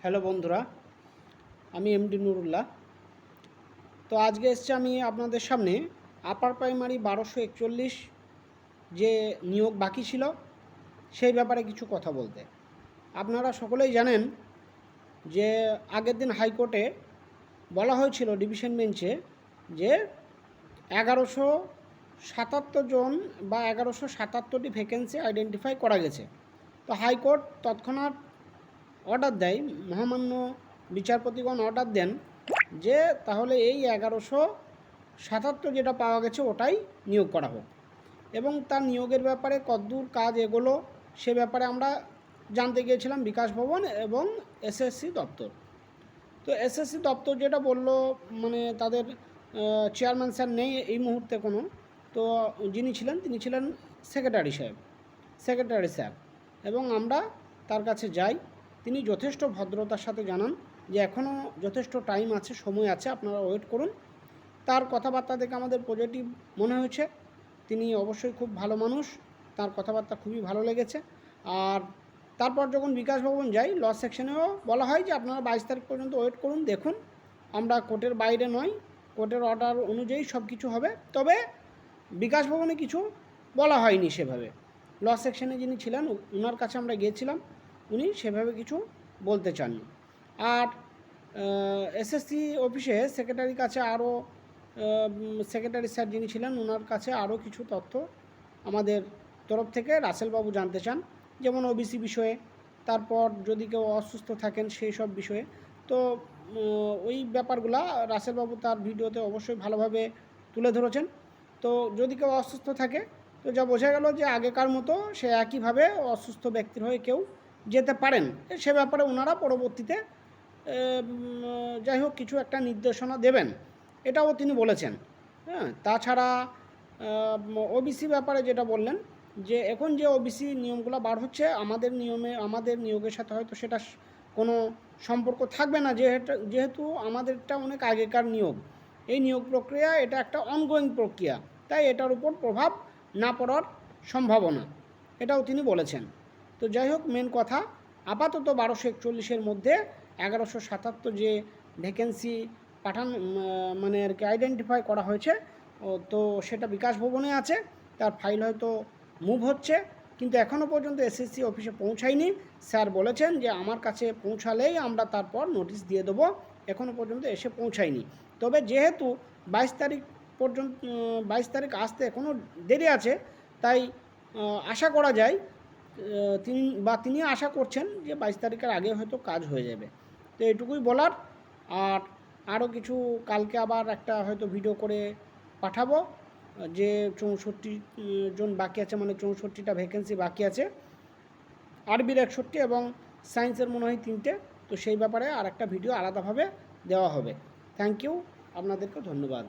Hello বন্ধুরা, আমি MD Nurullah. তো আজকে এসছি আমি আপনাদের সামনে আপার প্রাইমারি 1241 যে নিয়োগ বাকি ছিল সেই ব্যাপারে কিছু কথা বলতে। আপনারা সকলেই জানেন যে আগের দিন হাইকোর্টে বলা হয়েছিল ডিভিশন বেঞ্চে যে 1177 জন বা 1177টি ভ্যাকেন্সি আইডেন্টিফাই করা গেছে। তো হাইকোর্ট তৎক্ষণাৎ অর্ডার দেয়, মহামান্য বিচারপতিগণ অর্ডার দেন যে তাহলে এই 1177 যেটা পাওয়া গেছে ওটাই নিয়োগ করা হোক, এবং তার নিয়োগের ব্যাপারে কতদূর কাজ এগোলো সে ব্যাপারে আমরা জানতে গিয়েছিলাম বিকাশ ভবন এবং এসএসসি দপ্তর। তো এসএসসি দপ্তর যেটা বলল, মানে তাদের চেয়ারম্যান স্যার নেই এই মুহূর্তে কোনো, তো যিনি ছিলেন তিনি ছিলেন সেক্রেটারি স্যার, এবং আমরা তার কাছে যাই। তিনি যথেষ্ট ভদ্রতার সাথে জানান যে এখনও যথেষ্ট টাইম আছে, সময় আছে, আপনারা ওয়েট করুন। তার কথাবার্তা দেখে আমাদের পজিটিভ মনে হয়েছে। তিনি অবশ্যই খুব ভালো মানুষ, তার কথাবার্তা খুবই ভালো লেগেছে। আর তারপর যখন বিকাশ ভবন যাই, ল সেকশনেও বলা হয় যে আপনারা 22 তারিখ পর্যন্ত ওয়েট করুন, দেখুন আমরা কোর্টের বাইরে নয়, কোর্টের অর্ডার অনুযায়ী সব কিছু হবে। তবে বিকাশ ভবনে কিছু বলা হয়নি সেভাবে। ল সেকশনে যিনি ছিলেন ওনার কাছে আমরা গিয়েছিলাম, উনি সেভাবে কিছু বলতে চাননি। আর এসএসসি অফিসে সেক্রেটারির কাছে আরও সেক্রেটারি স্যার যিনি ছিলেন ওনার কাছে আরও কিছু তথ্য আমাদের তরফ থেকে রাসেলবাবু জানতে চান, যেমন ওবিসি বিষয়ে, তারপর যদি কেউ অসুস্থ থাকেন সেই সব বিষয়ে। তো ওই ব্যাপারগুলা রাসেলবাবু তার ভিডিওতে অবশ্যই ভালোভাবে তুলে ধরেছেন। তো যদি কেউ অসুস্থ থাকে, তো যা বোঝা গেল যে আগেকার মতো সে একইভাবে অসুস্থ ব্যক্তির হয়ে কেউ যেতে পারেন, সে ব্যাপারে ওনারা পরবর্তীতে যাই হোক কিছু একটা নির্দেশনা দেবেন, এটাও তিনি বলেছেন। হ্যাঁ, তাছাড়া ওবিসি ব্যাপারে যেটা বললেন যে এখন যে ওবিসি নিয়মগুলো বার হচ্ছে আমাদের নিয়োগের সাথে হয়তো সেটা কোনো সম্পর্ক থাকবে না, যেহেতু আমাদেরটা অনেক আগেকার নিয়োগ। এই নিয়োগ প্রক্রিয়া এটা একটা অনগোয়িং প্রক্রিয়া, তাই এটার উপর প্রভাব না পড়ার সম্ভাবনা, এটাও তিনি বলেছেন। তো যাই হোক, মেন কথা আপাতত 1241 মধ্যে 1177 যে ভ্যাকেন্সি মানে আর কি আইডেন্টিফাই করা হয়েছে, তো সেটা বিকাশ ভবনে আছে, তার ফাইল হয়তো মুভ হচ্ছে, কিন্তু এখনও পর্যন্ত এসএসসি অফিসে পৌঁছায়নি। স্যার বলেছেন যে আমার কাছে পৌঁছালেই আমরা তারপর নোটিশ দিয়ে দেবো, এখনও পর্যন্ত এসে পৌঁছায়নি। তবে যেহেতু 22 তারিখ পর্যন্ত 22 তারিখ আসতে এখনও দেরি আছে, তাই আশা করা যায় তিনি আশা করছেন যে 22 তারিখের আগে হয়তো কাজ হয়ে যাবে। তো এটুকুই বলার। আর আরও কিছু কালকে আবার একটা হয়তো ভিডিও করে পাঠাবো, যে 64 জন বাকি আছে, মানে 64টা ভ্যাকেন্সি বাকি আছে, আরবির 61 এবং সায়েন্সের মনে হয় 3টে। তো সেই ব্যাপারে আর একটা ভিডিও আলাদাভাবে দেওয়া হবে। থ্যাংক ইউ, আপনাদেরকে ধন্যবাদ।